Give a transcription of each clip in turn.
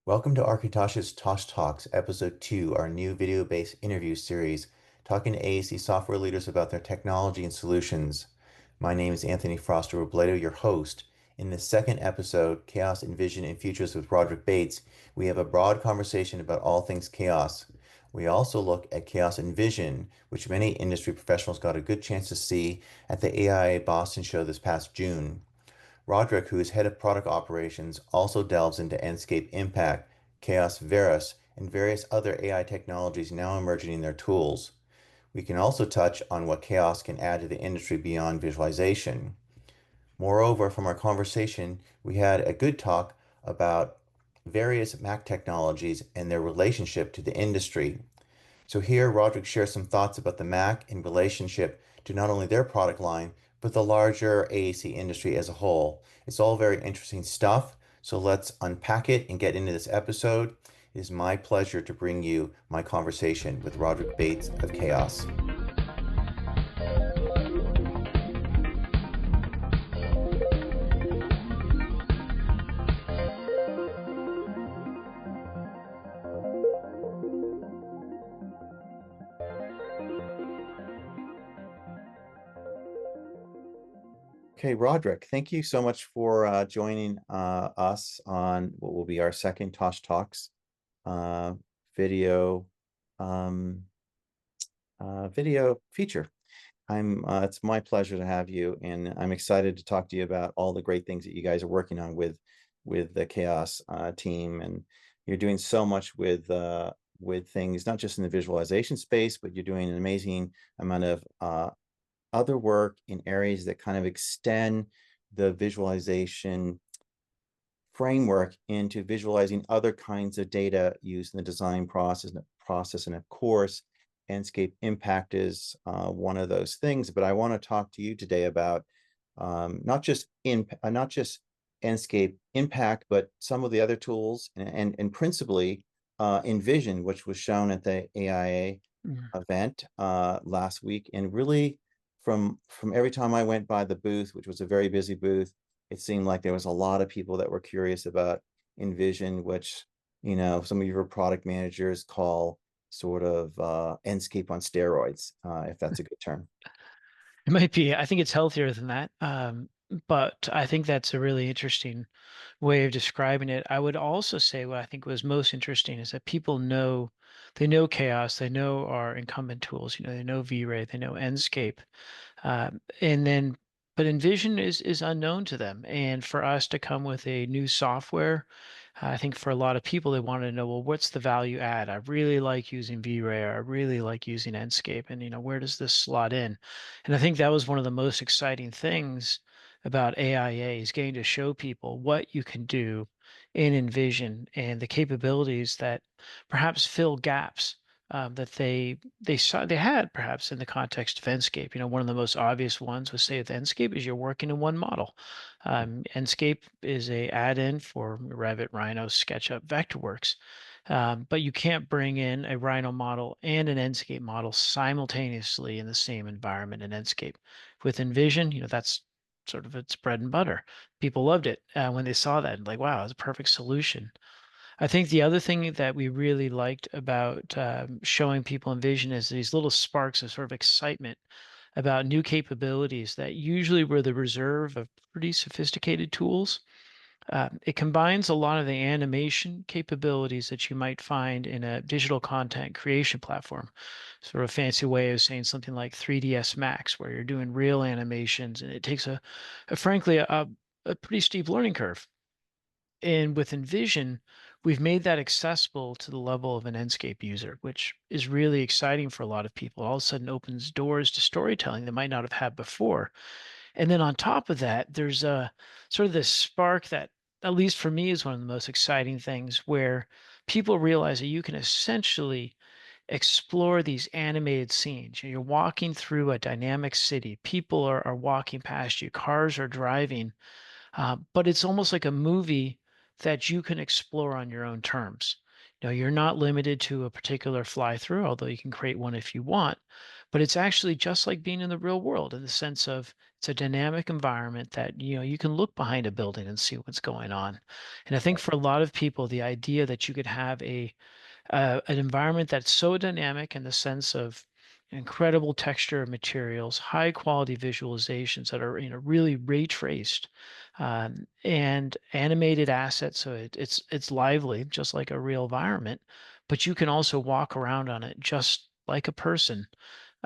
Welcome to Architosh's ToshTalks, Episode 2, our new video-based interview series, talking to AEC software leaders about their technology and solutions. My name is Anthony Foster Robledo, your host. In this second episode, Chaos Envision and Futures with Roderick Bates, we have a broad conversation about all things chaos. We also look at Chaos Envision, which many industry professionals got a good chance to see at the AIA Boston show this past June. Roderick, who is head of product operations, also delves into Enscape Impact, Chaos Veras, and various other AI technologies now emerging in their tools. We can also touch on what Chaos can add to the industry beyond visualization. Moreover, from our conversation, we had a good talk about various Mac technologies and their relationship to the industry. So here, Roderick shares some thoughts about the Mac in relationship to not only their product line, but the larger AAC industry as a whole. It's all very interesting stuff. So let's unpack it and get into this episode. It is my pleasure to bring you my conversation with Roderick Bates of Chaos. Okay, Roderick, thank you so much for joining us on what will be our second Tosh Talks uh, video um, video feature. It's my pleasure to have you, and I'm excited to talk to you about all the great things that you guys are working on with the Chaos team, and you're doing so much with things not just in the visualization space, but you're doing an amazing amount of other work in areas that kind of extend the visualization framework into visualizing other kinds of data used in the design process. And of course, Enscape Impact is one of those things. But I want to talk to you today about not just Enscape Impact, but some of the other tools and principally Envision, which was shown at the AIA Mm. event last week. And really, from every time I went by the booth, which was a very busy booth, it seemed like there was a lot of people that were curious about Envision, which, some of your product managers call sort of Enscape on steroids, if that's a good term. It might be. I think it's healthier than that. But I think that's a really interesting way of describing it. I would also say what I think was most interesting is that people know, they know Chaos, they know our incumbent tools, they know V-Ray, they know Enscape. And then, but Envision is unknown to them. And for us to come with a new software, I think for a lot of people, they want to know, well, what's the value add? I really like using V-Ray, or I really like using Enscape, and where does this slot in? And I think that was one of the most exciting things about AIA is getting to show people what you can do in Envision and the capabilities that perhaps fill gaps that they had perhaps in the context of Enscape. One of the most obvious ones was say with Enscape is you're working in one model. Enscape is a add-in for Revit, Rhino, SketchUp, Vectorworks. But you can't bring in a Rhino model and an Enscape model simultaneously in the same environment in Enscape. With Envision, that's sort of its bread and butter. People loved it when they saw that, like, wow, it's a perfect solution. I think the other thing that we really liked about showing people Envision is these little sparks of sort of excitement about new capabilities that usually were the reserve of pretty sophisticated tools. It combines a lot of the animation capabilities that you might find in a digital content creation platform. Sort of fancy way of saying something like 3ds Max, where you're doing real animations, and it takes frankly a pretty steep learning curve. And with Envision, we've made that accessible to the level of an Enscape user, which is really exciting for a lot of people. All of a sudden opens doors to storytelling they might not have had before. And then on top of that, there's a sort of this spark that, at least for me, is one of the most exciting things where people realize that you can essentially explore these animated scenes. You're walking through a dynamic city. People are walking past you. Cars are driving. But it's almost like a movie that you can explore on your own terms. You're not limited to a particular fly through, although you can create one if you want. But it's actually just like being in the real world in the sense of it's a dynamic environment that, you can look behind a building and see what's going on. And I think Right. for a lot of people, the idea that you could have an environment that's so dynamic in the sense of incredible texture of materials, high quality visualizations that are really ray traced, and animated assets, so it's lively, just like a real environment. But you can also walk around on it just like a person.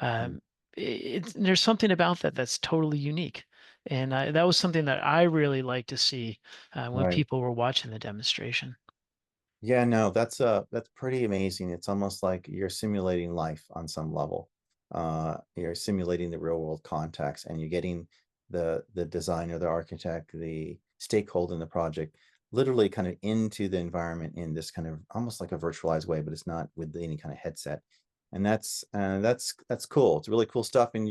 Mm. Um, there's something about that that's totally unique. And that was something that I really like to see when Right. people were watching the demonstration. Yeah, no, that's pretty amazing. It's almost like you're simulating life on some level. You're simulating the real world context, and you're getting the designer, the architect, the stakeholder in the project literally kind of into the environment in this kind of almost like a virtualized way, but it's not with any kind of headset. And that's cool. It's really cool stuff. And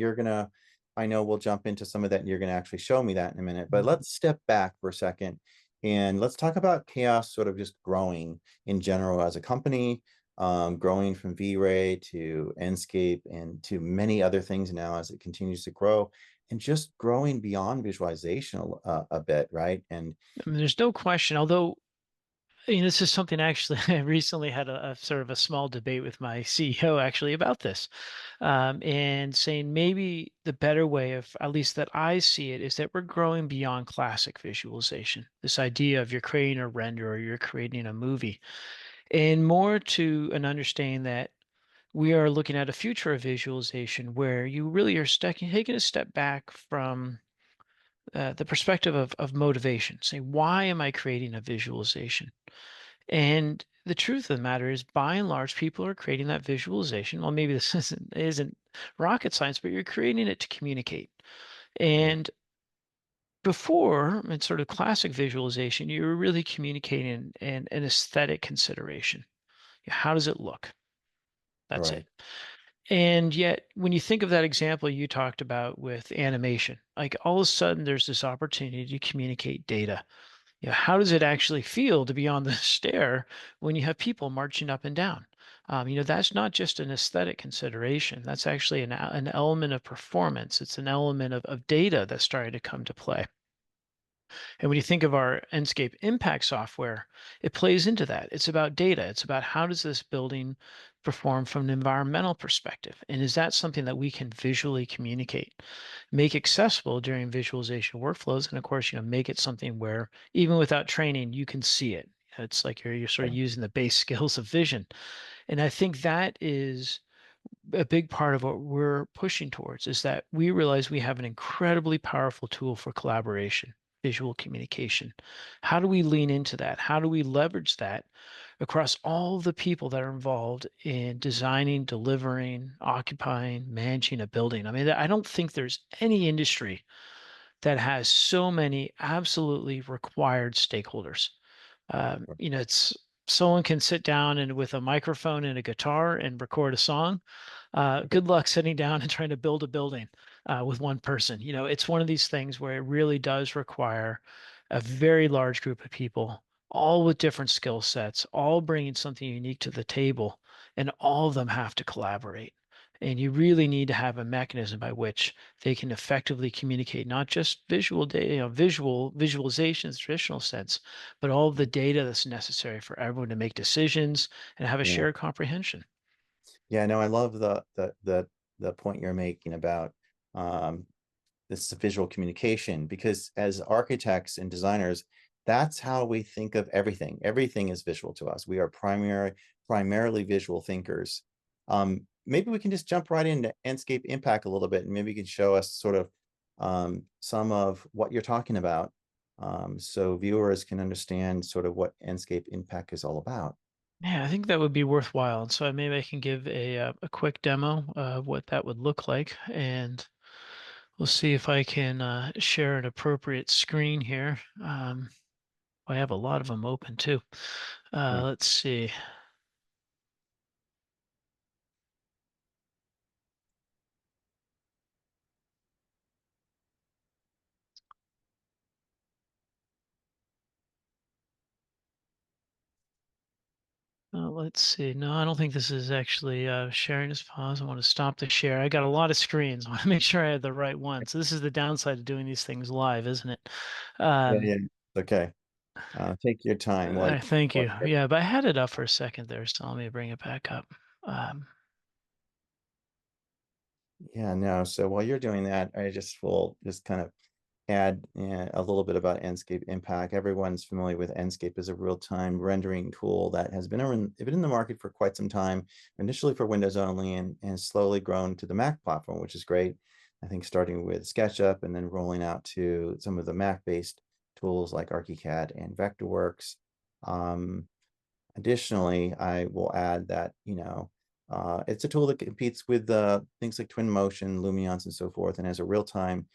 I know we'll jump into some of that, and you're gonna actually show me that in a minute. But Mhm. let's step back for a second and let's talk about Chaos sort of just growing in general as a company, growing from V-Ray to Enscape and to many other things now as it continues to grow, and just growing beyond visualization a bit, right? And I mean, there's no question, although this is something actually I recently had a sort of a small debate with my CEO actually about this, and saying maybe the better way of, at least that I see it, is that we're growing beyond classic visualization. This idea of you're creating a render or you're creating a movie, and more to an understanding that we are looking at a future of visualization where you really are taking a step back from the perspective of motivation. Say, why am I creating a visualization? And the truth of the matter is, by and large, people are creating that visualization. Well, maybe this isn't rocket science, but you're creating it to communicate. right, And before, in sort of classic visualization, you were really communicating an aesthetic consideration. How does it look? That's it. right, And yet, when you think of that example you talked about with animation, like all of a sudden there's this opportunity to communicate data. How does it actually feel to be on the stair when you have people marching up and down? That's not just an aesthetic consideration. That's actually an element of performance. It's an element of data that's starting to come to play. And when you think of our Enscape Impact software, it plays into that. It's about data. It's about how does this building perform from an environmental perspective? And is that something that we can visually communicate, make accessible during visualization workflows? And of course, make it something where even without training, you can see it. It's like you're sort of right. using the base skills of vision. And I think that is a big part of what we're pushing towards, is that we realize we have an incredibly powerful tool for collaboration, visual communication. How do we lean into that? How do we leverage that across all the people that are involved in designing, delivering, occupying, managing a building? I mean, I don't think there's any industry that has so many absolutely required stakeholders. It's someone can sit down and with a microphone and a guitar and record a song. Good luck sitting down and trying to build a building with one person. It's one of these things where it really does require a very large group of people, all with different skill sets, all bringing something unique to the table, and all of them have to collaborate. And you really need to have a mechanism by which they can effectively communicate not just visual data, visualizations, traditional sense, but all of the data that's necessary for everyone to make decisions and have a Yeah. shared comprehension. Yeah, no, I love the point you're making about um, this visual communication because as architects and designers, that's how we think of everything. Everything is visual to us. We are primarily visual thinkers. Maybe we can just jump right into Enscape Impact a little bit, and maybe you can show us sort of some of what you're talking about, so viewers can understand sort of what Enscape Impact is all about. Yeah, I think that would be worthwhile. And so maybe I can give a quick demo of what that would look like, and we'll see if I can share an appropriate screen here. I have a lot of them open too. Yeah. Let's see. Let's see. No, I don't think this is actually sharing as pause. I want to stop the share. I got a lot of screens. I want to make sure I have the right one. So this is the downside of doing these things live, isn't it? Yeah, Um, yeah. Okay. Take your time Thank while you. you're. Yeah, but I had it up for a second there, so let me bring it back up. Um, Yeah, no. So while you're doing that, I just will just kind of add a little bit about Enscape Impact. Everyone's familiar with Enscape as a real-time rendering tool that has been in the market for quite some time, initially for Windows only, and slowly grown to the Mac platform, which is great. I think starting with SketchUp and then rolling out to some of the Mac-based tools like ArchiCAD and Vectorworks. Um, Additionally, I will add that, it's a tool that competes with things like Twinmotion, Lumions, and so forth. And as a real-time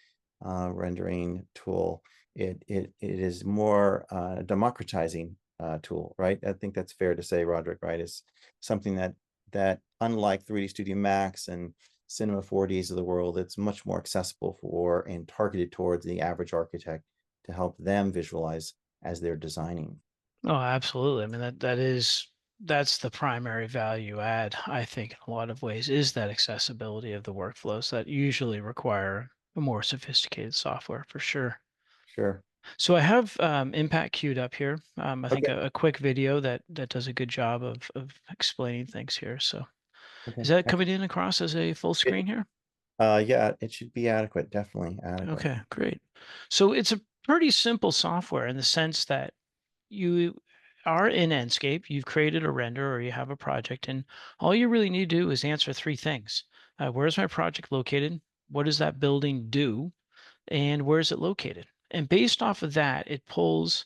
rendering tool, it is more democratizing tool, right? I think that's fair to say, Roderick, right? It's something that unlike 3D Studio Max and Cinema 4Ds of the world, it's much more accessible for and targeted towards the average architect to help them visualize as they're designing. oh, absolutely. I mean that's the primary value add, I think, in a lot of ways, is that accessibility of the workflows that usually require a more sophisticated software for sure. Sure. So I have Impact queued up here. I think Okay. a quick video that does a good job of explaining things here. So is Okay. that coming in across as a full It, screen here? yeah, it should be adequate. Definitely adequate. Okay, great. So it's a pretty simple software in the sense that you are in Enscape, you've created a render or you have a project, and all you really need to do is answer three things. Where's my project located? What does that building do? And where is it located? And based off of that, it pulls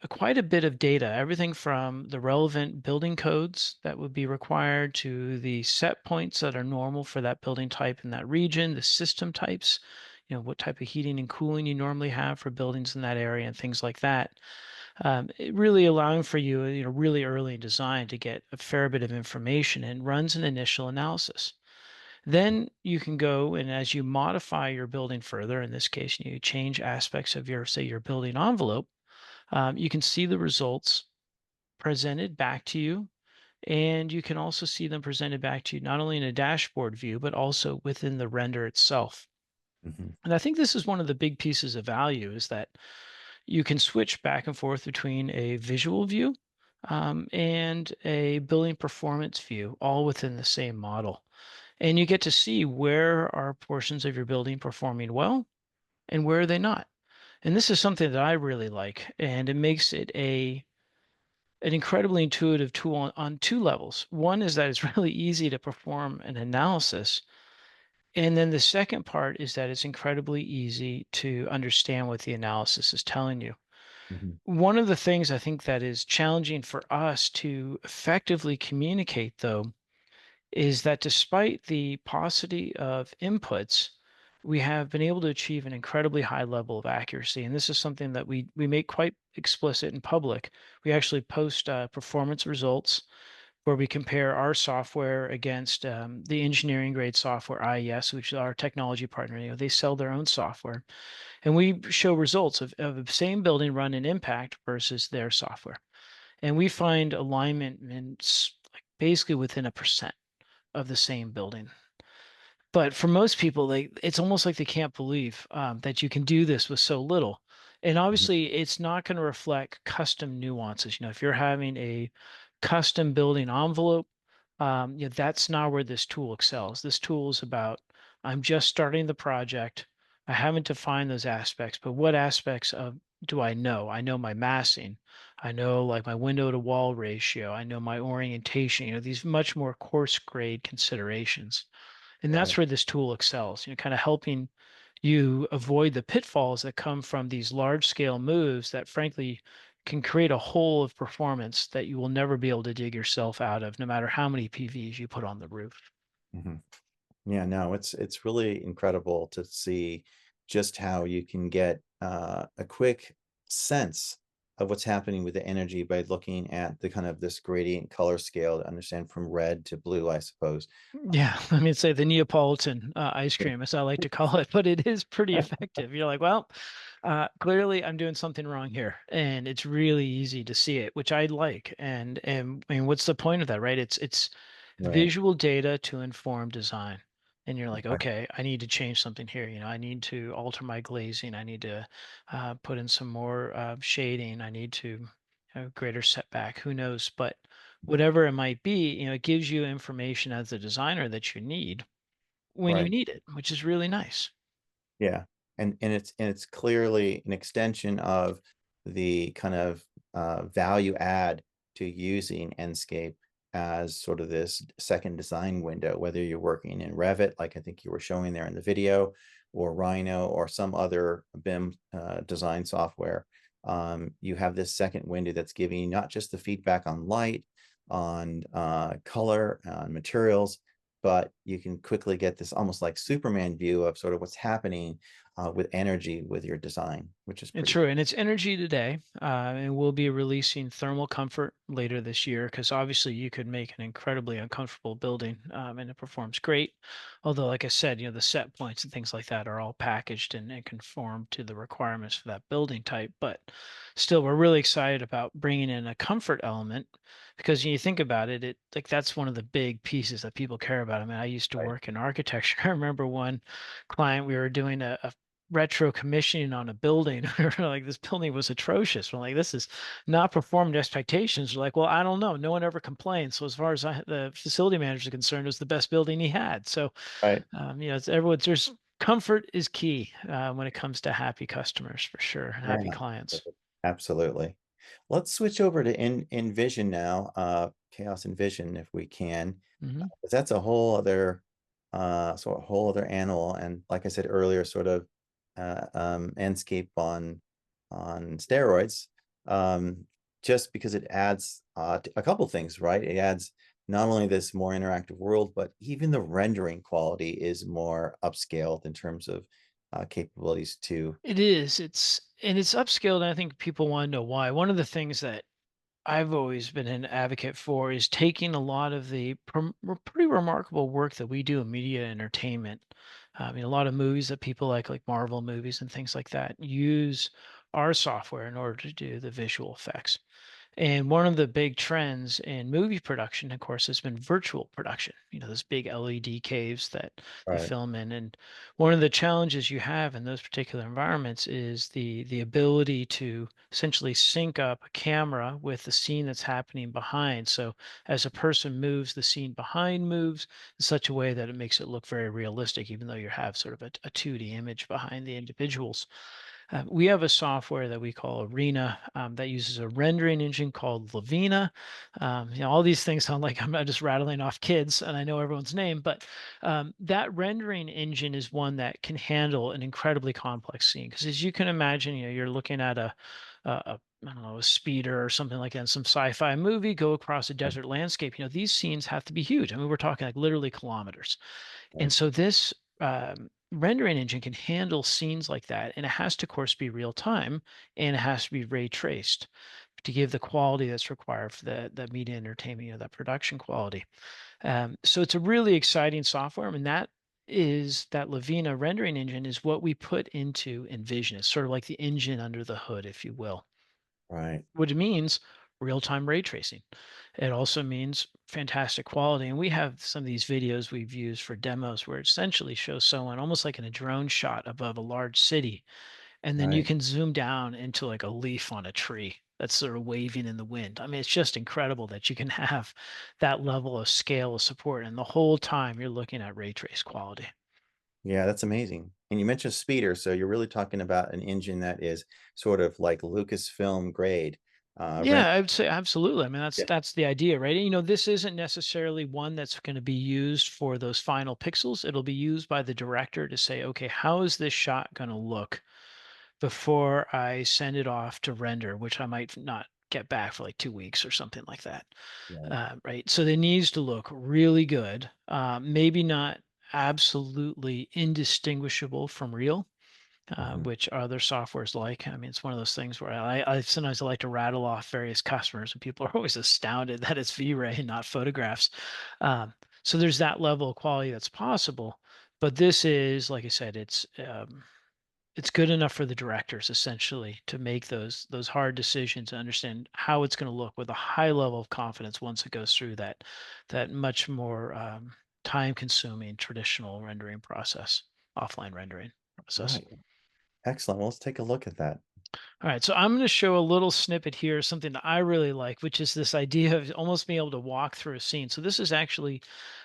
quite a bit of data, everything from the relevant building codes that would be required to the set points that are normal for that building type in that region, the system types, what type of heating and cooling you normally have for buildings in that area and things like that. It really allowing for you, really early in design to get a fair bit of information and runs an initial analysis. Then you can go and as you modify your building further, in this case, you change aspects of your, say, your building envelope, you can see the results presented back to you. And you can also see them presented back to you, not only in a dashboard view, but also within the render itself. Hmm. And I think this is one of the big pieces of value is that you can switch back and forth between a visual view and a building performance view, all within the same model. And you get to see where are portions of your building performing well and where are they not. And this is something that I really like, and it makes it an incredibly intuitive tool on two levels. One is that it's really easy to perform an analysis. And then the second part is that it's incredibly easy to understand what the analysis is telling you. Hmm. One of the things I think that is challenging for us to effectively communicate, though, is that despite the paucity of inputs, we have been able to achieve an incredibly high level of accuracy. And this is something that we make quite explicit in public. We actually post performance results where we compare our software against the engineering grade software IES, which is our technology partner. They sell their own software, and we show results of the same building run in Impact versus their software, and we find alignment in like basically within a percent of the same building. But for most people, it's almost like they can't believe that you can do this with so little. And Hmm. obviously, it's not going to reflect custom nuances. If you're having a custom building envelope, that's not where this tool excels. This tool is about I'm just starting the project. I haven't defined those aspects, but what aspects of do I know? I know my massing. I know like my window to wall ratio. I know my orientation. These much more coarse grade considerations. And Got it. that's where this tool excels, kind of helping you avoid the pitfalls that come from these large scale moves that frankly can create a hole of performance that you will never be able to dig yourself out of, no matter how many PVs you put on the roof. Hmm. Yeah, no, it's really incredible to see just how you can get a quick sense of what's happening with the energy by looking at the kind of this gradient color scale to understand from red to blue, I suppose. Yeah, I mean, say the Neapolitan ice cream, as I like to call it, but it is pretty effective. You're like, well, Clearly I'm doing something wrong here, and it's really easy to see it, which I like. And I mean, what's the point of that, right? It's Right. visual data to inform design. And you're like, Right. okay, I need to change something here. I need to alter my glazing. I need to put in some more shading. I need to have greater setback. Who knows? But whatever it might be, it gives you information as a designer that you need when you Right. need it, which is really nice. Yeah. And it's clearly an extension of the kind of value add to using Enscape as sort of this second design window, whether you're working in Revit, like I think you were showing there in the video, or Rhino, or some other BIM design software. You have this second window that's giving you not just the feedback on light, on color, on materials, but you can quickly get this almost like Superman view of sort of what's happening with energy with your design, which is It's pretty true, cool. and it's energy today, and we'll be releasing thermal comfort later this year because obviously you could make an incredibly uncomfortable building, and it performs great. Although, like I said, the set points and things like that are all packaged and conform to the requirements for that building type. But still, we're really excited about bringing in a comfort element because when you think about it, like that's one of the big pieces that people care about. I mean, I used to Right, work in architecture. I remember one client we were doing a retro commissioning on a building. We were like, this building was atrocious. We're like, this is not performed to expectations. We're like, well, I don't know. No one ever complained. So as far as the facility manager is concerned, it was the best building he had. So, right, it's everyone's there's comfort is key when it comes to happy customers for sure and yeah, happy clients. absolutely. Let's switch over to Envision now, Chaos Envision, if we can. Hmm. 'Cause that's a whole other, sort of whole other animal. And like I said earlier, sort of Enscape on steroids. Just because it adds a couple things, right? It adds not only this more interactive world, but even the rendering quality is more upscaled in terms of capabilities too. It is. It's upscaled, and I think people want to know why. One of the things that I've always been an advocate for is taking a lot of the pretty remarkable work that we do in media and entertainment. I mean, a lot of movies that people like Marvel movies and things like that, use our software in order to do the visual effects. And one of the big trends in movie production, of course, has been virtual production. Those big LED caves that they Right, film in. And one of the challenges you have in those particular environments is the ability to essentially sync up a camera with the scene that's happening behind. So as a person moves, the scene behind moves in such a way that it makes it look very realistic, even though you have sort of a 2D image behind the individuals. We have a software that we call Arena that uses a rendering engine called Lavina. All these things sound like I'm not just rattling off kids, and I know everyone's name, but that rendering engine is one that can handle an incredibly complex scene. Because as you can imagine, you're looking at a I don't know, a speeder or something like that in some sci-fi movie go across a right, desert landscape. These scenes have to be huge. I mean, we're talking like literally kilometers. And right, so this rendering engine can handle scenes like that, and it has to, of course, be real time, and it has to be ray traced to give the quality that's required for the media entertainment, that production quality. So it's a really exciting software. I mean, that Lavina rendering engine is what we put into Envision. It's sort of like the engine under the hood, if you will, right, which means real-time ray tracing. It also means fantastic quality. And we have some of these videos we've used for demos where it essentially shows someone almost like in a drone shot above a large city. And then you right. can zoom down into like a leaf on a tree that's sort of waving in the wind. I mean, it's just incredible that you can have that level of scale of support. And the whole time you're looking at ray trace quality. Yeah, that's amazing. And you mentioned speeder, so you're really talking about an engine that is sort of like Lucasfilm grade. Yeah, I would say absolutely. I mean, that's Yeah, that's the idea, right? This isn't necessarily one that's going to be used for those final pixels. It'll be used by the director to say, okay, how is this shot going to look before I send it off to render, which I might not get back for like 2 weeks or something like that, right. right? So it needs to look really good. Maybe not absolutely indistinguishable from real, Mhm. which other softwares like. I mean, it's one of those things where I sometimes I like to rattle off various customers, and people are always astounded that it's V-Ray and not photographs. So there's that level of quality that's possible, but this is, like I said, it's it's good enough for the directors essentially to make those hard decisions and understand how it's going to look with a high level of confidence once it goes through that much more time consuming traditional rendering process, offline rendering process. Right. Excellent. Well, let's take a look at that. All right, so I'm going to show a little snippet here, something that I really like, which is this idea of almost being able to walk through a scene. So this is actually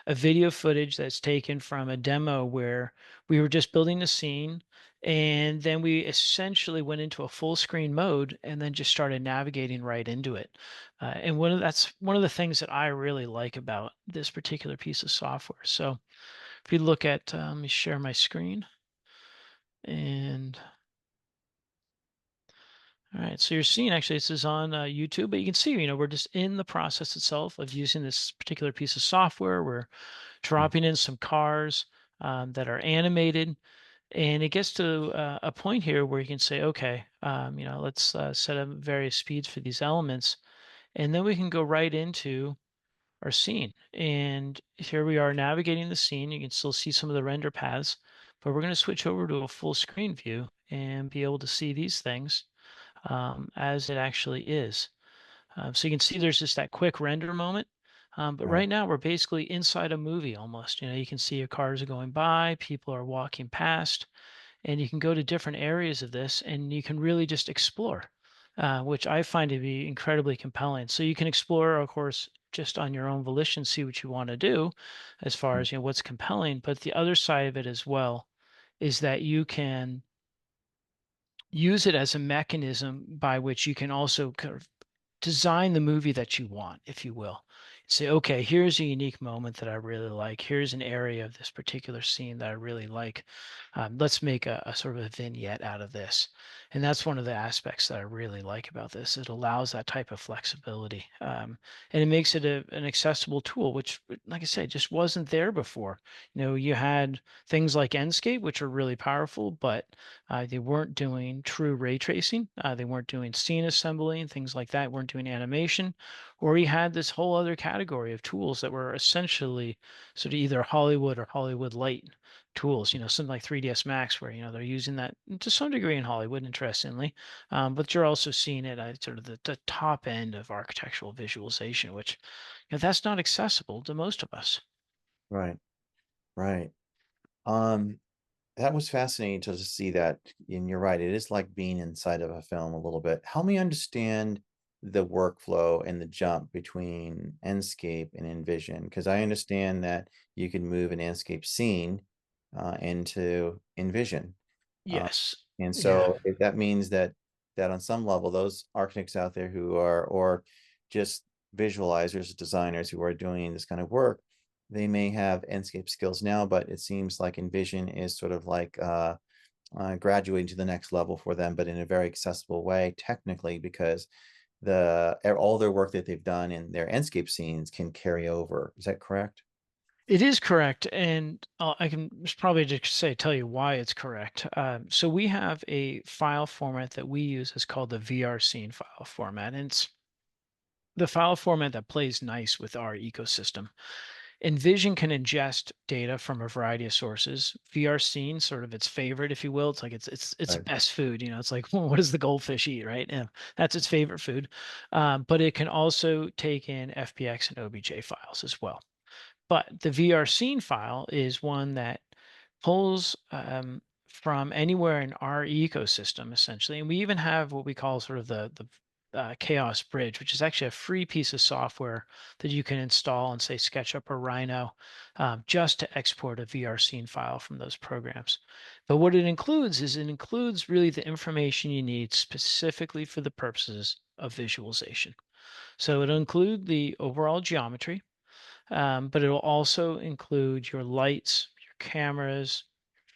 a video footage that's taken from a demo where we were just building a scene, and then we essentially went into a full screen mode and then just started navigating right into it. And that's one of the things that I really like about this particular piece of software. So if you look at, let me share my screen and. All right, so you're seeing actually this is on YouTube, but you can see, we're just in the process itself of using this particular piece of software. We're Mm. dropping in some cars that are animated, and it gets to a point here where you can say, okay, let's set up various speeds for these elements, and then we can go right into our scene. And here we are navigating the scene. You can still see some of the render paths, but we're going to switch over to a full screen view and be able to see these things as it actually is. So you can see there's just that quick render moment. But Right. right now we're basically inside a movie almost. You can see your cars are going by, people are walking past, and you can go to different areas of this and you can really just explore, which I find to be incredibly compelling. So you can explore, of course, just on your own volition, see what you want to do as far Mm. as what's compelling. But the other side of it as well is that you can use it as a mechanism by which you can also kind of design the movie that you want, if you will. Say, okay, here's a unique moment that I really like. Here's an area of this particular scene that I really like. Let's make a sort of a vignette out of this. And that's one of the aspects that I really like about this. It allows that type of flexibility. And it makes it an accessible tool, which, like I said, just wasn't there before. You had things like Enscape, which are really powerful, but they weren't doing true ray tracing. They weren't doing scene assembly and things like that. Weren't doing animation, or you had this whole other category of tools that were essentially sort of either Hollywood or Hollywood light tools. Something like 3ds Max, where they're using that to some degree in Hollywood, interestingly, but you're also seeing it at sort of the top end of architectural visualization, which that's not accessible to most of us. Right. Right. Um, that was fascinating to see that. And you're right, it is like being inside of a film a little bit. Help me understand the workflow and the jump between Enscape and Envision, because I understand that you can move an Enscape scene into Envision. Uh, Yes. and Yeah. so if that means that on some level, those architects out there who are, or just visualizers, designers who are doing this kind of work, they may have Enscape skills now, but it seems like Envision is sort of like graduating to the next level for them, but in a very accessible way, technically, because all their work that they've done in their Enscape scenes can carry over. Is that correct? It is correct, and I can just probably just tell you why it's correct. So we have a file format that we use is called the VR scene file format, and it's the file format that plays nice with our ecosystem. Envision can ingest data from a variety of sources. VR scene, sort of its favorite, if you will. It's like it's Right. best food. It's like well, what does the goldfish eat, right? Yeah, that's its favorite food. But it can also take in FBX and OBJ files as well. But the VR scene file is one that pulls from anywhere in our ecosystem, essentially. And we even have what we call sort of the Chaos Bridge, which is actually a free piece of software that you can install on, say, SketchUp or Rhino, just to export a VR scene file from those programs. But what it includes is it includes really the information you need specifically for the purposes of visualization. So it'll include the overall geometry, but it'll also include your lights, your cameras,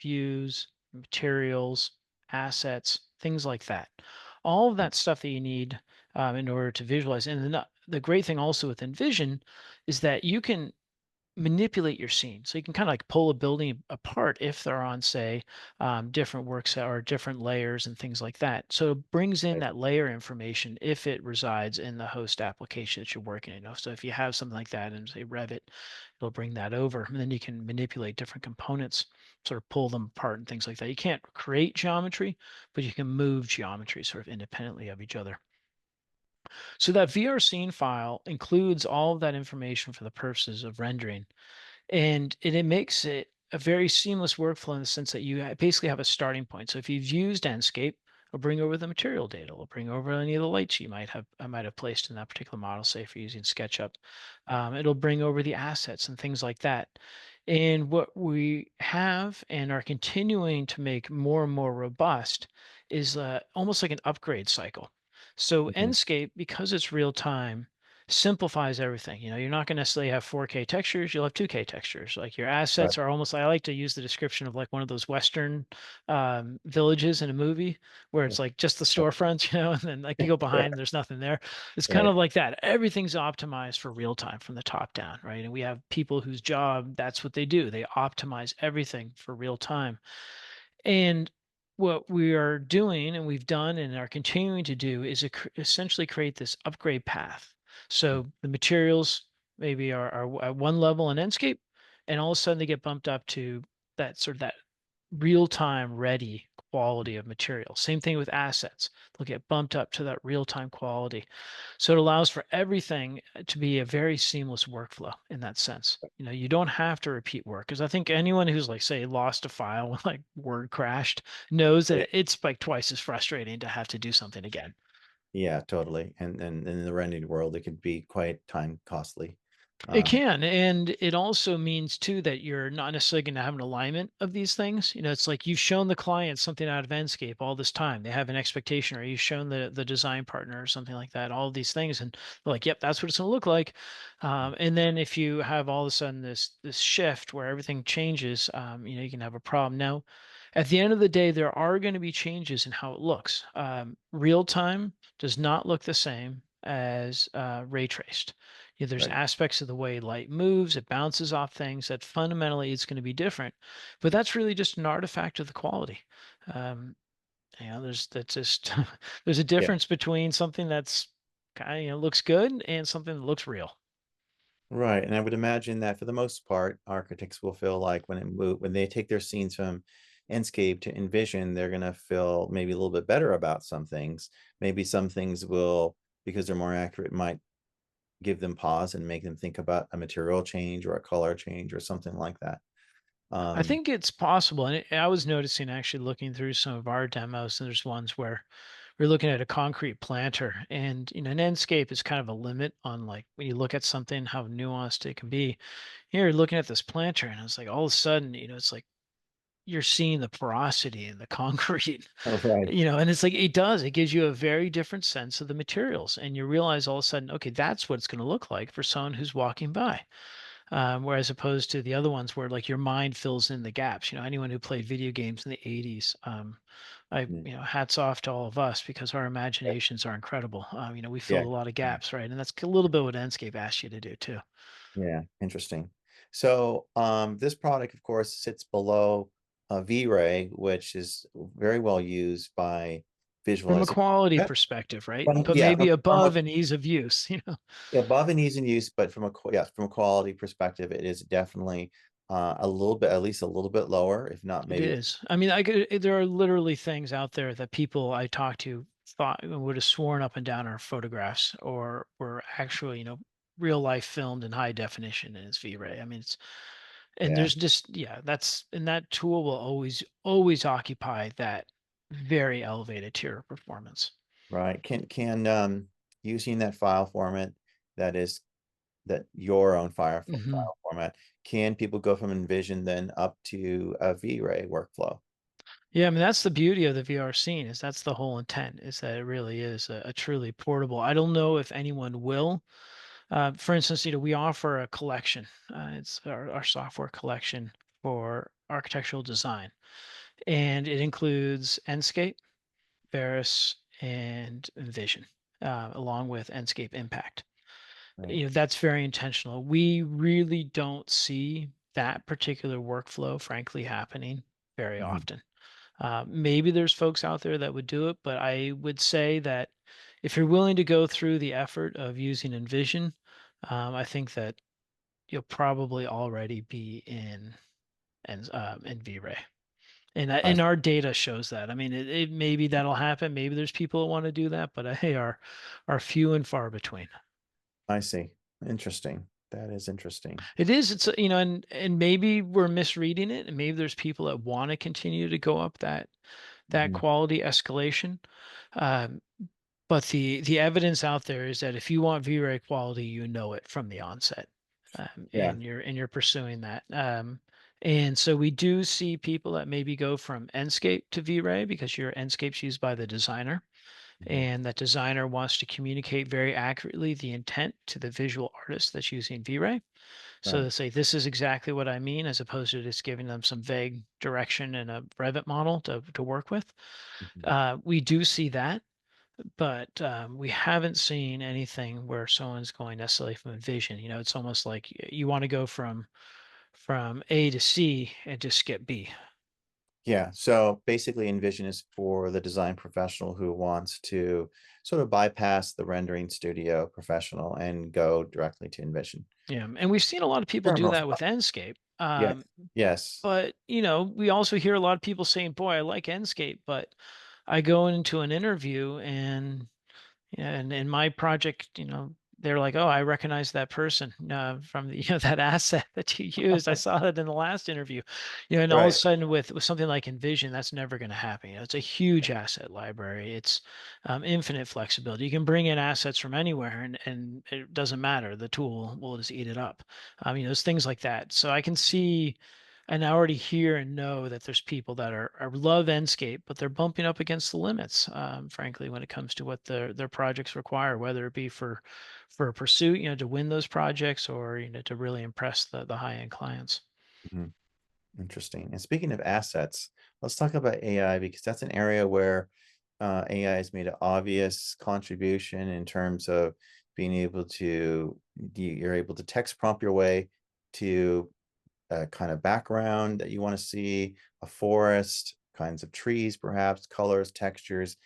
views, materials, assets, things like that. All of that stuff that you need in order to visualize. And the great thing also with Envision is that you can manipulate your scene. So you can kind of like pull a building apart if they're on, say, different works or different layers and things like that. So it brings in Right. that layer information if it resides in the host application that you're working in. So if you have something like that in, say, Revit, it'll bring that over. And then you can manipulate different components, sort of pull them apart and things like that. You can't create geometry, but you can move geometry sort of independently of each other. So that VR scene file includes all of that information for the purposes of rendering, and it makes it a very seamless workflow in the sense that you basically have a starting point. So if you've used Enscape, it'll bring over the material data. It'll bring over any of the lights you might have placed in that particular model. Say if you're using SketchUp, it'll bring over the assets and things like that. And what we have and are continuing to make more and more robust is almost like an upgrade cycle. So Mhm. Enscape, because it's real time, simplifies everything. You're not going to necessarily have 4K textures, you'll have 2K textures. Like your Right. assets are almost, I like to use the description of like one of those Western villages in a movie where Yeah. it's like just the storefronts, and then like you go behind Right. and there's nothing there. It's kind Right. of like that. Everything's optimized for real time from the top down, right? And we have people whose job, that's what they do. They optimize everything for real time. And what we are doing and we've done and are continuing to do is essentially create this upgrade path. So the materials maybe are at one level in Enscape, and all of a sudden they get bumped up to that sort of that real-time ready quality of material. Same thing with assets. They'll get bumped up to that real-time quality. So it allows for everything to be a very seamless workflow in that sense. You don't have to repeat work because I think anyone who's like, say, lost a file when like Word crashed knows Yeah. that it's like twice as frustrating to have to do something again. Yeah, totally. And in the renting world, it could be quite time costly. It Um, can, and it also means too that you're not necessarily going to have an alignment of these things. It's like you've shown the client something out of Enscape all this time. They have an expectation, or you've shown the design partner or something like that. All of these things, and they're like, "Yep, that's what it's going to look like." And then if you have all of a sudden this shift where everything changes, you can have a problem. Now, at the end of the day, there are going to be changes in how it looks. Real time does not look the same as ray traced. There's right. aspects of the way light moves, it bounces off things that fundamentally it's going to be different. But that's really just an artifact of the quality. Um, there's that's just there's a Yeah. difference between something that's kind of looks good and something that looks real. Right. And I would imagine that for the most part, architects will feel like when they take their scenes from Enscape to Envision, they're going to feel maybe a little bit better about some things. Maybe some things will, because they're more accurate, might give them pause and make them think about a material change or a color change or something like that. I Um, think it's possible, and I was noticing actually looking through some of our demos. And there's ones where we're looking at a concrete planter, and an Enscape is kind of a limit on like when you look at something how nuanced it can be. Here, looking at this planter, and it's like all of a sudden, it's like you're seeing the porosity in the concrete, oh, right. and it's like it gives you a very different sense of the materials, and you realize all of a sudden, okay, that's what it's going to look like for someone who's walking by. Whereas opposed to the other ones where like your mind fills in the gaps. Anyone who played video games in the 80s, Mm, hats off to all of us because our imaginations are incredible. We yeah. filled a lot of Yeah. gaps, right? And that's a little bit what Enscape asks you to do too. Yeah, interesting. So this product, of course, sits below V-Ray, which is very well used by From a visualization. quality That- perspective, right? From, But yeah, maybe from above an ease of use. above and ease in use, but yes, from a quality perspective, it is definitely a little bit, at least a little bit lower, if not It maybe. is. I mean, there are literally things out there that people I talked to thought would have sworn up and down are photographs or were actually, real life filmed in high definition in its V-Ray. I mean, and Yeah, there's just, yeah, and that tool will always occupy that very elevated tier of performance. right. Can using that file format that is that your own hmm file format, can people go from Envision then up to a V-Ray workflow? Yeah, I mean, that's the beauty of the VR scene is that's the whole intent is that it really is a truly portable. I don't know if anyone will. For instance, we offer a collection. It's our software collection for architectural design, and it includes Enscape, Veras, and Envision, along with Enscape Impact. Right. That's very intentional. We really don't see that particular workflow, frankly, happening very Hmm. often. Maybe there's folks out there that would do it, but I would say that if you're willing to go through the effort of using Envision, I think that you'll probably already be in V-Ray. I, And our data shows that. I mean, maybe that'll happen. Maybe there's people that want to do that, but they are few and far between. I see. Interesting. That is interesting. It is. And maybe we're misreading it, and maybe there's people that want to continue to go up that Hmm. quality escalation. Um, but the evidence out there is that if you want V-Ray quality, you know it from the onset, Yeah. and you're pursuing that. And so we do see people that maybe go from Enscape to V-Ray because your Enscape's used by the designer, Hmm. and that designer wants to communicate very accurately the intent to the visual artist that's using V-Ray. So Right. they say, this is exactly what I mean, as opposed to just giving them some vague direction in a Revit model to work with. Hmm. We do see that, but we haven't seen anything where someone's going necessarily from Envision. It's almost like you want to go from A to C and just skip B. Yeah. So basically, Envision is for the design professional who wants to sort of bypass the rendering studio professional and go directly to Envision. Yeah, and we've seen a lot of people For do most that with part. Enscape. Yes. Yes. But we also hear a lot of people saying, "Boy, I like Enscape," but I go into an interview and yeah, and in my project, they're like, "Oh, I recognize that person from the that asset that you used. I saw that in the last interview." And all of a Right. sudden, with something like Envision, that's never going to happen. It's a huge asset library. It's infinite flexibility. You can bring in assets from anywhere, and it doesn't matter. The tool will just eat it up. There's things like that. So I can see and I already hear and know that there's people that are love Enscape, but they're bumping up against the limits, frankly, when it comes to what their projects require, whether it be for a pursuit, to win those projects, or to really impress the high end clients. Mhm. Interesting. And speaking of assets, let's talk about AI because that's an area where AI has made an obvious contribution in terms of being able to, you're able to text prompt your way to a kind of background that you want to see, a forest, kinds of trees, perhaps, colors, textures,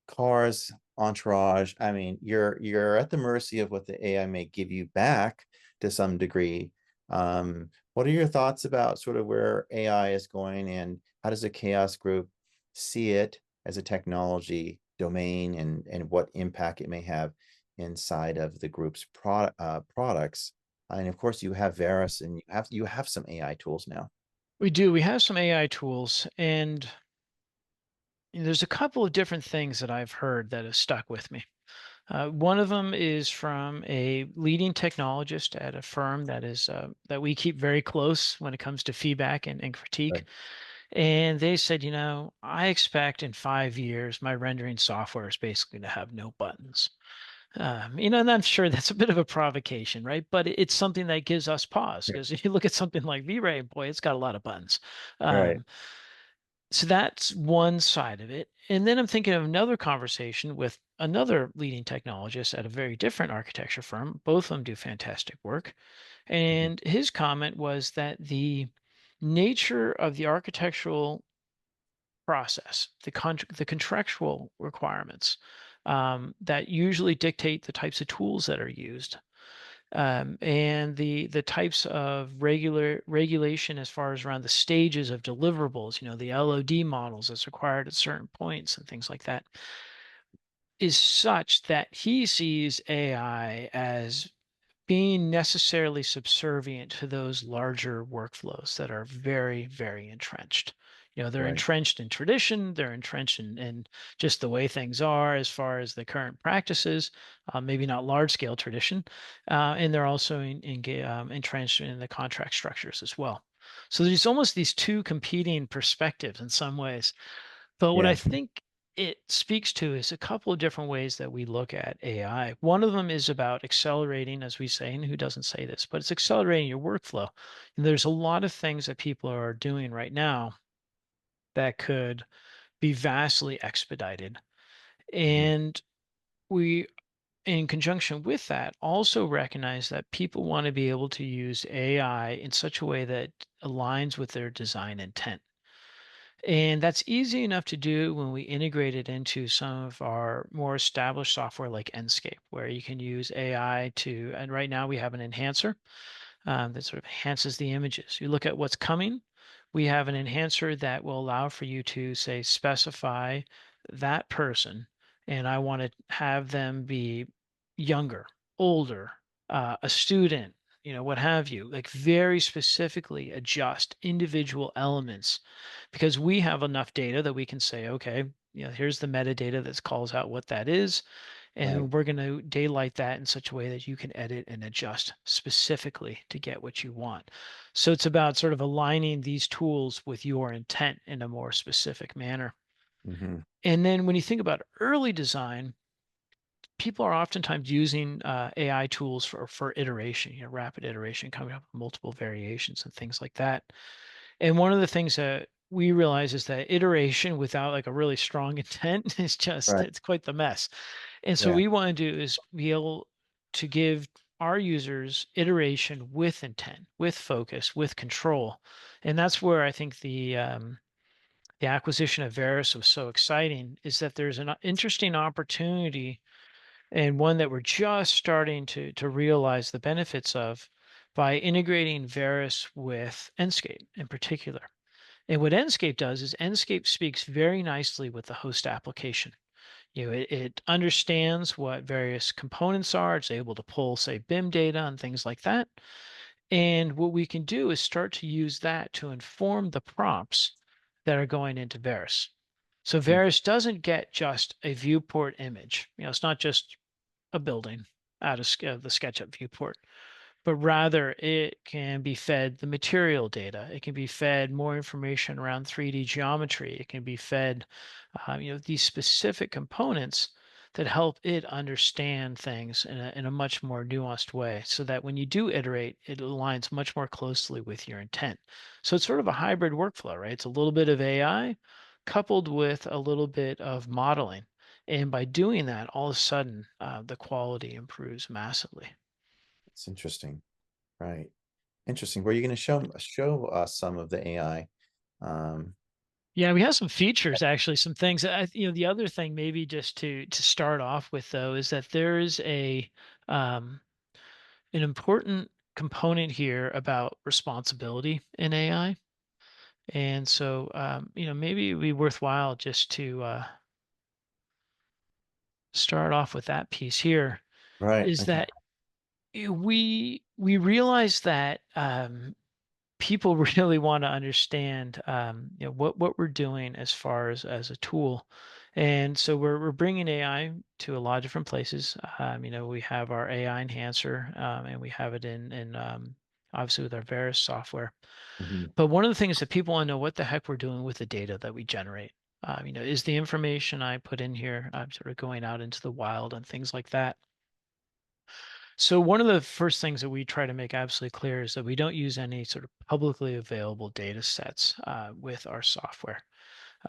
cars, entourage. I mean, you're at the mercy of what the AI may give you back to some degree. What are your thoughts about sort of where AI is going and how does the Chaos Group see it as a technology domain and what impact it may have inside of the group's products? And of course, you have Veras and you have some AI tools now. We do. We have some AI tools, and there's a couple of different things that I've heard that have stuck with me. One of them is from a leading technologist at a firm that we keep very close when it comes to feedback and critique. Right. And they said, I expect in 5 years my rendering software is basically to have no buttons. And I'm sure that's a bit of a provocation, right? But it's something that gives us pause Right. because if you look at something like V-Ray, boy, it's got a lot of buttons. Right. Um, so that's one side of it. And then I'm thinking of another conversation with another leading technologist at a very different architecture firm. Both of them do fantastic work. Mhm. And his comment was that the nature of the architectural process, the contractual requirements that usually dictate the types of tools that are used, and the types of regulation as far as around the stages of deliverables, the LOD models that's required at certain points and things like that, is such that he sees AI as being necessarily subservient to those larger workflows that are very, very entrenched. They're Right. entrenched in tradition, they're entrenched in just the way things are as far as the current practices, maybe not large scale tradition. And they're also entrenched in the contract structures as well. So there's almost these two competing perspectives in some ways. But what I Yeah. think it speaks to is a couple of different ways that we look at AI. One of them is about accelerating, as we say, and who doesn't say this, but it's accelerating your workflow. And there's a lot of things that people are doing right now that could be vastly expedited. Mhm. And we in conjunction with that, also recognize that people want to be able to use AI in such a way that aligns with their design intent. And that's easy enough to do when we integrate it into some of our more established software like Enscape, where you can use AI to, and right now we have an enhancer that sort of enhances the images. You look at what's coming, we have an enhancer that will allow for you to say, specify that person, and I want to have them be younger, older, a student, what have you, like very specifically adjust individual elements because we have enough data that we can say, okay, here's the metadata that calls out what that is, Right. and we're going to daylight that in such a way that you can edit and adjust specifically to get what you want. So it's about sort of aligning these tools with your intent in a more specific manner. Hmm. And then when you think about early design, people are oftentimes using AI tools for iteration, rapid iteration, coming up with multiple variations and things like that. And one of the things that we realize is that iteration without like a really strong intent is just Right. it's quite the mess. And so what Yeah. we want to do is be able to give our users iteration with intent, with focus, with control. And that's where I think the acquisition of Veris was so exciting is that there's an interesting opportunity and one that we're just starting to realize the benefits of by integrating Veris with Enscape in particular. And what Enscape does is Enscape speaks very nicely with the host application. It understands what various components are. It's able to pull, say, BIM data and things like that. And what we can do is start to use that to inform the prompts that are going into Veris. So Mm. Veris doesn't get just a viewport image. It's not just a building out of the SketchUp viewport, but rather it can be fed the material data. It can be fed more information around 3D geometry. It can be fed, these specific components that help it understand things in a much more nuanced way so that when you do iterate, it aligns much more closely with your intent. So it's sort of a hybrid workflow, right? It's a little bit of AI coupled with a little bit of modeling. And by doing that, all of a sudden, the quality improves massively. It's interesting. Right. Interesting. Were you going to show us some of the AI? Um, Yeah, we have some features actually, some things that the other thing maybe just to start off with though is that there is um an important component here about responsibility in AI. And so maybe it'd be worthwhile just to start off with that piece here right. is Okay. that we realize that people really want to understand what we're doing as far as a tool, and so we're bringing AI to a lot of different places. We have our AI enhancer, and we have it in obviously with our Veris software. Hmm. But one of the things that people want to know what the heck we're doing with the data that we generate. Is the information I put in here sort of going out into the wild and things like that. So one of the first things that we try to make absolutely clear is that we don't use any sort of publicly available data sets with our software.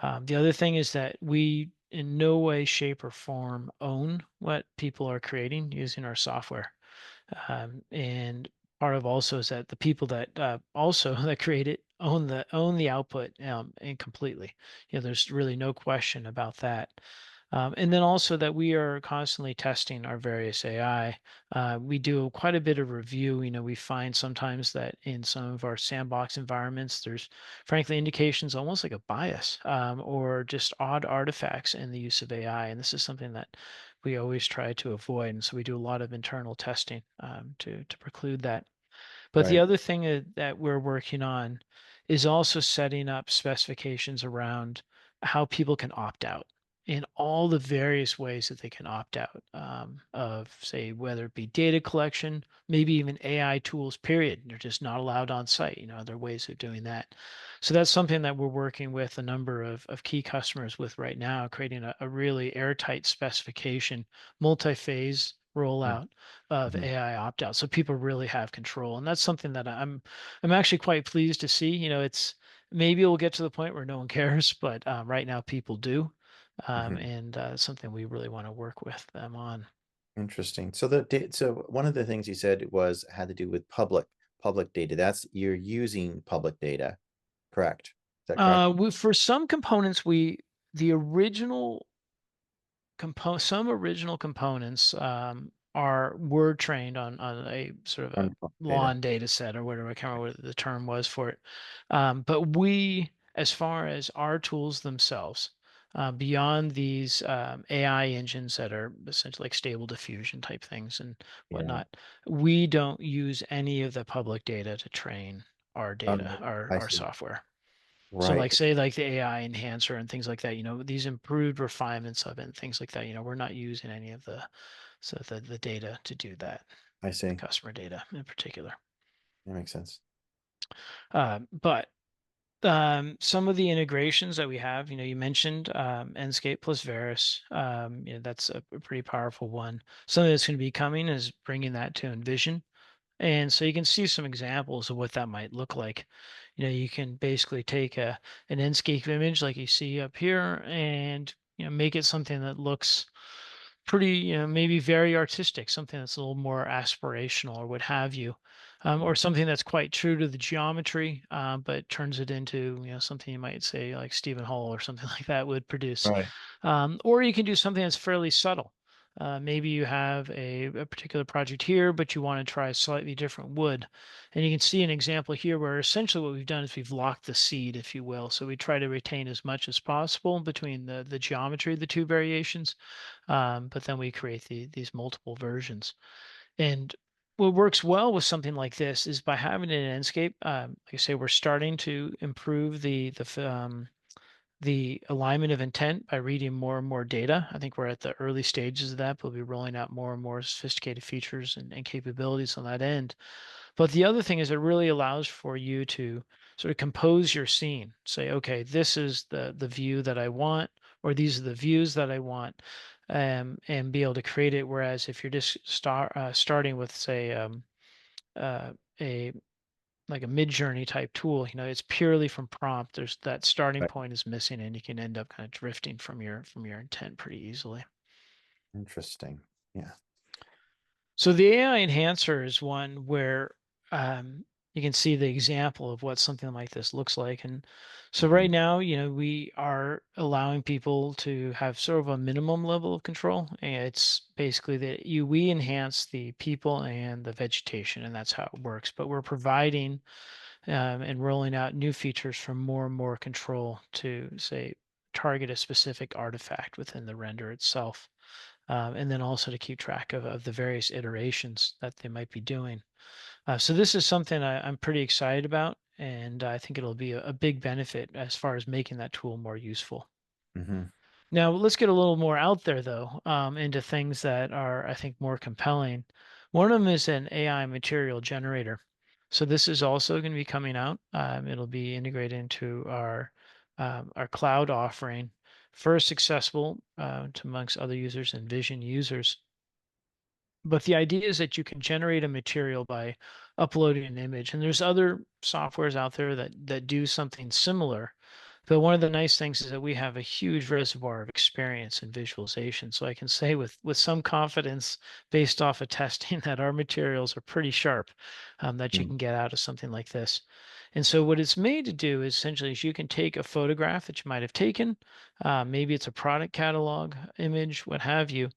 The other thing is that we in no way, shape, or form own what people are creating using our software. And part of also is that the people that also that create it own the output and completely. There's really no question about that. And then also that we are constantly testing our various AI. We do quite a bit of review. We find sometimes that in some of our sandbox environments, there's frankly indications almost like a bias or just odd artifacts in the use of AI. And this is something that we always try to avoid. And so we do a lot of internal testing to preclude that. But the Right. other thing that we're working on is also setting up specifications around how people can opt out in all the various ways that they can opt out of, say, whether it be data collection, maybe even AI tools, period. They're just not allowed on site. Other ways of doing that. So that's something that we're working with a number of key customers with right now, creating a really airtight specification, multi-phase rollout of Mm-hmm. AI opt out. So people really have control. And that's something that I'm actually quite pleased to see. It's maybe we'll get to the point where no one cares, but right now people do. Hmm. And something we really want to work with them on. Interesting. So one of the things you said was had to do with public data. That's you're using public data, correct? Is that correct? For some components, the original some original components are were trained on a sort of a On public data. lawn data set or whatever. I can't remember what the term was for it. But as far as our tools themselves, beyond these AI engines that are essentially like stable diffusion type things and Yeah. whatnot, we don't use any of the public data to train our data, I our see. software. So Right. like say like the AI enhancer and things like that, these improved refinements of it and things like that, we're not using any of the data to do that, I the see. customer data in particular. That makes sense. But some of the integrations that we have, you mentioned Enscape plus Veras. That's a pretty powerful one. Something that's going to be coming is bringing that to Envision. And so you can see some examples of what that might look like. You can basically take an Enscape image like you see up here and make it something that looks pretty, maybe very artistic, something that's a little more aspirational or what have you, or something that's quite true to the geometry, but turns it into, something you might say like Stephen Hall or something like that would produce. Right. Or you can do something that's fairly subtle. Maybe you have a particular project here, but you want to try a slightly different wood. And you can see an example here where essentially what we've done is we've locked the seed, if you will. So we try to retain as much as possible between the geometry of the two variations, but then we create these multiple versions. And what works well with something like this is by having it in Enscape. Like I say, we're starting to improve the alignment of intent by reading more and more data. I think we're at the early stages of that. We'll be rolling out more and more sophisticated features and capabilities on that end. But the other thing is it really allows for you to sort of compose your scene. Say, okay, this is the view that I want, or these are the views that I want, and be able to create it. Whereas if you're just starting with, say, uh, a like a mid-journey type tool, it's purely from prompt. There's that starting Right. point is missing, and you can end up kind of drifting from your intent pretty easily. Interesting. Yeah. So the AI enhancer is one where you can see the example of what something like this looks like. And so Hmm. right now, we are allowing people to have sort of a minimum level of control. And it's basically that we enhance the people and the vegetation, and that's how it works. But we're providing and rolling out new features for more and more control to say target a specific artifact within the render itself, and then also to keep track of the various iterations that they might be doing. So this is something I'm pretty excited about, and I think it'll be a big benefit as far as making that tool more useful. Hmm. Now, let's get a little more out there, though, into things that are, I think, more compelling. One of them is an AI material generator. So this is also going to be coming out. It'll be integrated into our cloud offering, first accessible to amongst other users and Vision users. But the idea is that you can generate a material by uploading an image, and there's other softwares out there that do something similar. But one of the nice things is that we have a huge reservoir of experience and visualization. So I can say with some confidence, based off of testing, that our materials are pretty sharp, that you can get out of something like this. And so what it's made to do is essentially is you can take a photograph that you might have taken, maybe it's a product catalog image, what have you,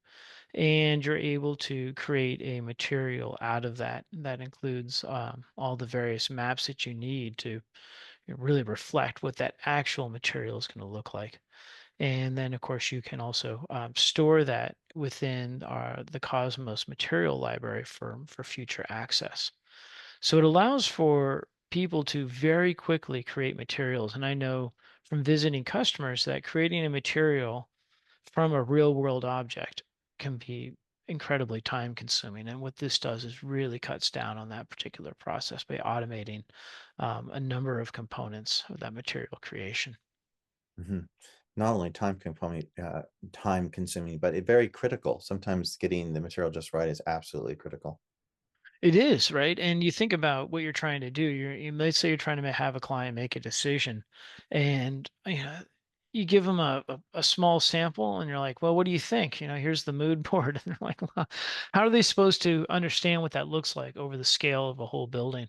and you're able to create a material out of that. That includes all the various maps that you need to really reflect what that actual material is going to look like. And then, of course, you can also store that within the Cosmos material library for future access. So it allows for people to very quickly create materials. And I know from visiting customers that creating a material from a real world object can be incredibly time consuming. And what this does is really cuts down on that particular process by automating a number of components of that material creation. Hmm. Not only time consuming, but it very critical. Sometimes getting the material just right is absolutely critical. It is, right? And you think about what you're trying to do. Let's say you're trying to have a client make a decision, and you give them a small sample and you're like, well, what do you think? Here's the mood board. And they're like, well, how are they supposed to understand what that looks like over the scale of a whole building?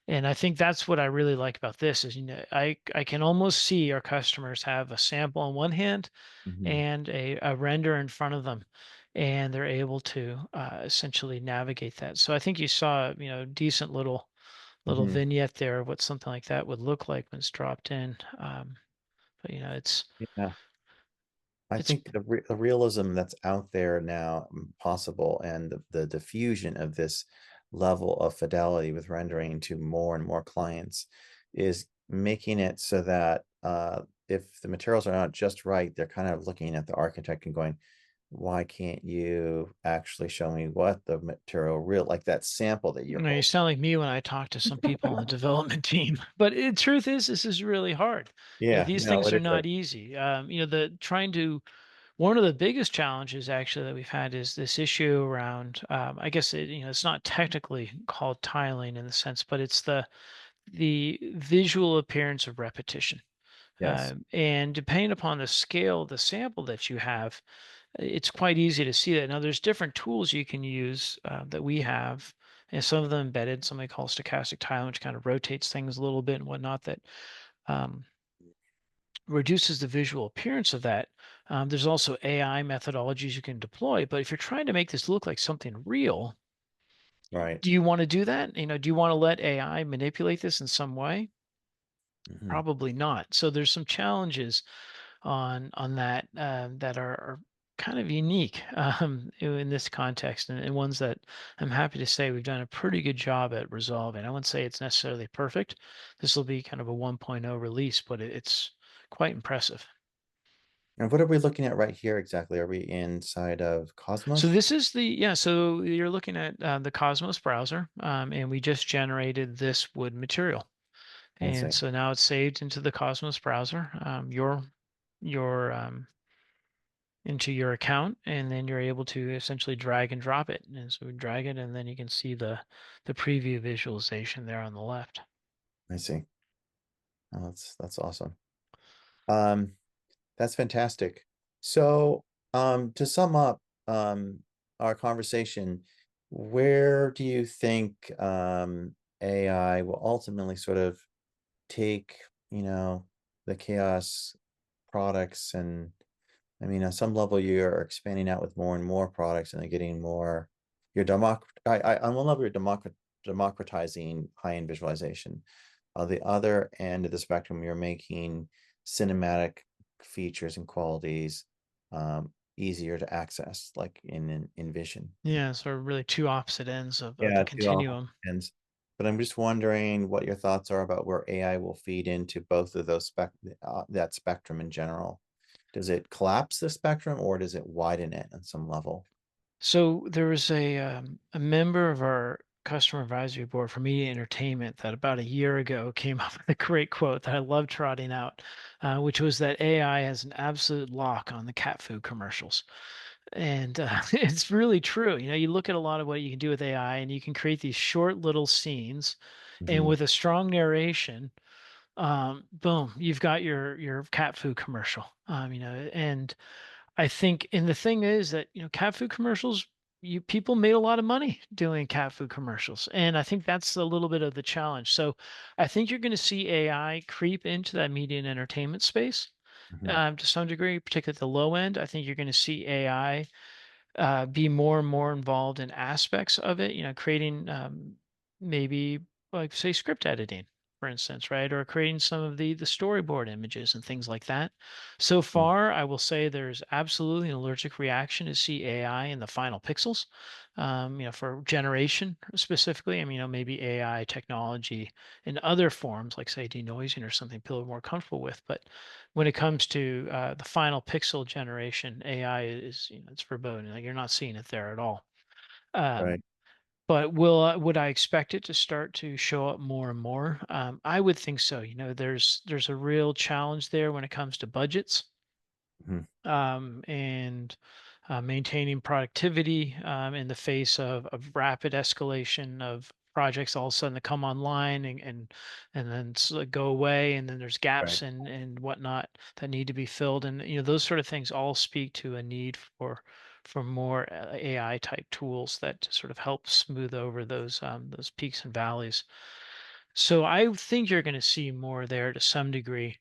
And I think that's what I really like about this is, I can almost see our customers have a sample on one hand Hmm. and a render in front of them, and they're able to essentially navigate that. So I think you saw, decent little Hmm. vignette there of what something like that would look like when it's dropped in. But Yeah. I it's think the realism that's out there now possible and the diffusion of this level of fidelity with rendering to more and more clients is making it so that if the materials are not just right, they're kind of looking at the architect and going, why can't you actually show me what the material real like that sample that you're You holding? sound like me when I talk to some people on the development team. But the truth is, this is really hard. Yeah, These no, things it are is right. not easy. The trying to One of the biggest challenges actually that we've had is this issue around. I guess it's not technically called tiling in the sense, but it's the visual appearance of repetition. Yes, And depending upon the scale of the sample that you have, it's quite easy to see that. Now, there's different tools you can use that we have, and some of them embedded, something called stochastic tiling, which kind of rotates things a little bit and whatnot that um, reduces the visual appearance of that. There's also AI methodologies you can deploy, but if you're trying to make this look like something real, right. do you want to do that? Do you want to let AI manipulate this in some way? Hmm. Probably not. So there's some challenges on that that are kind of unique in this context, and ones that I'm happy to say we've done a pretty good job at resolving. I wouldn't say it's necessarily perfect. This will be kind of a 1.0 release, but it's quite impressive. And what are we looking at right here exactly? Are we inside of So Cosmos? this is the yeah. So you're looking at the Cosmos browser, and we just generated this wood material, I and see. so now it's saved into the Cosmos browser. Your into your account, and then you're able to essentially drag and drop it. And so we drag it, and then you can see the preview visualization there on the left. I see. Oh, that's awesome. Um, that's fantastic. So, to sum up, our conversation, where do you think AI will ultimately sort of take, the chaos products and I mean, on some level, you're expanding out with more and more products, and they're getting more. On one level, you're democratizing high-end visualization. On the other end of the spectrum, you're making cinematic features and qualities easier to access, like in Envision. Yeah, so really two opposite ends of the Yeah, two opposite continuum. ends. But I'm just wondering what your thoughts are about where AI will feed into both of those that spectrum in general. Does it collapse the spectrum or does it widen it on some level? So there was a member of our customer advisory board for media entertainment that about a year ago came up with a great quote that I love trotting out, which was that AI has an absolute lock on the cat food commercials. And it's really true. You look at a lot of what you can do with AI, and you can create these short little scenes, and Hmm. with a strong narration, boom, you've got your cat food commercial. And I think, and the thing is that cat food commercials, you people made a lot of money doing cat food commercials, and I think that's a little bit of the challenge. So, I think you're going to see AI creep into that media and entertainment space Hmm. to some degree, particularly at the low end. I think you're going to see AI be more and more involved in aspects of it, creating maybe like say script editing, for instance, right? Or creating some of the storyboard images and things like that. So far, I will say there's absolutely an allergic reaction to see AI in the final pixels. For generation specifically, I mean, maybe AI technology in other forms, like say denoising or something people are more comfortable with. But when it comes to the final pixel generation, AI is, it's verboten. Like you're not seeing it there at all. Um, Right. but would I expect it to start to show up more and more? I would think so. There's a real challenge there when it comes to budgets, Hmm. and maintaining productivity in the face of rapid escalation projects all of a sudden that come online and then go away, and then there's Right. gaps and whatnot that need to be filled, and those sort of things all speak to a need for more AI type tools that sort of help smooth over those peaks and valleys. So I think you're going to see more there to some degree.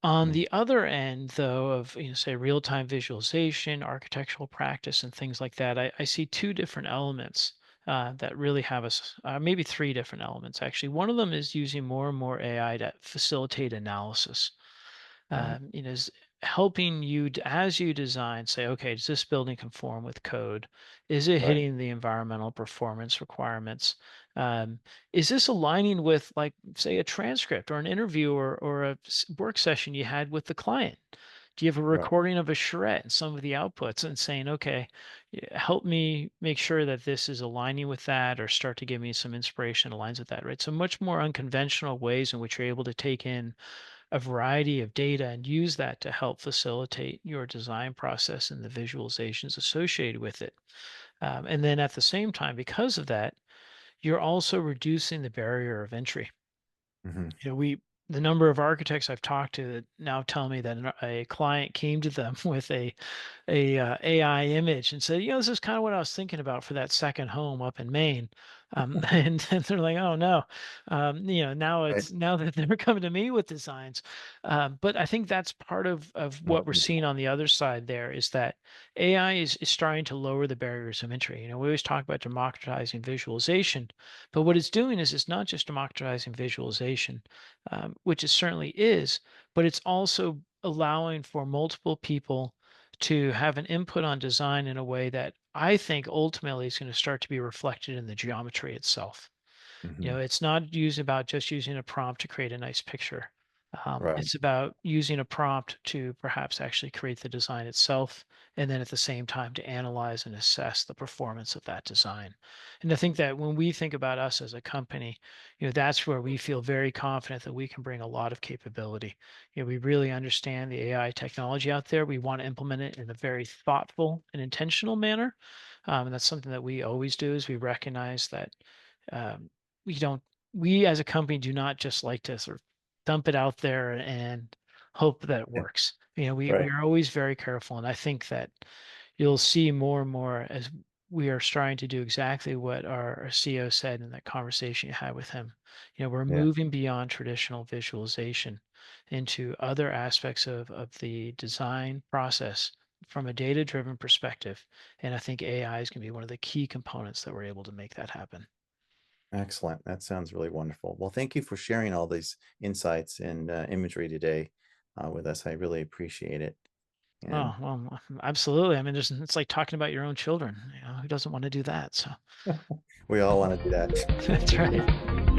On Mhm. the other end, though, of say real-time visualization, architectural practice, and things like that, I see two different elements that really have us, maybe three different elements actually. One of them is using more and more AI to facilitate analysis. Right. Is helping you as you design, say, okay, does this building conform with code? Is it Right. hitting the environmental performance requirements? Um, is this aligning with, like, say, a transcript or an interview or a work session you had with the client? Do you have a Right. recording of a charrette and some of the outputs and saying, okay, help me make sure that this is aligning with that, or start to give me some inspiration that aligns with that, right? So much more unconventional ways in which you're able to take in a variety of data and use that to help facilitate your design process and the visualizations associated with it. And then at the same time, because of that, you're also reducing the barrier of entry. Hmm. The number of architects I've talked to that now tell me that a client came to them with a AI image and said, this is kind of what I was thinking about for that second home up in Maine. And then they're like, oh no, Right. now that they're coming to me with designs. But I think that's part of what we're seeing on the other side there, is that AI is starting to lower the barriers of entry. We always talk about democratizing visualization, but what it's doing is it's not just democratizing visualization, which it certainly is, but it's also allowing for multiple people to have an input on design in a way that I think ultimately is going to start to be reflected in the geometry itself. Hmm. It's not about just using a prompt to create a nice picture. Right. It's about using a prompt to perhaps actually create the design itself, and then at the same time to analyze and assess the performance of that design. And I think that when we think about us as a company, that's where we feel very confident that we can bring a lot of capability. We really understand the AI technology out there. We want to implement it in a very thoughtful and intentional manner. And that's something that we always do, is we recognize that um, we don't we as a company do not just like to sort of dump it out there and hope that it Yeah. works. We Right. are always very careful, and I think that you'll see more and more as we are starting to do exactly what our CEO said in that conversation you had with him. We're Yeah. moving beyond traditional visualization into other aspects of the design process from a data-driven perspective. And I think AI is going to be one of the key components that we're able to make that happen. Excellent. That sounds really wonderful. Well, thank you for sharing all these insights and imagery today with us. I really appreciate it. Oh, And well, absolutely. I mean, it's like talking about your own children. Who doesn't want to do that? So we all want to do that. that's right.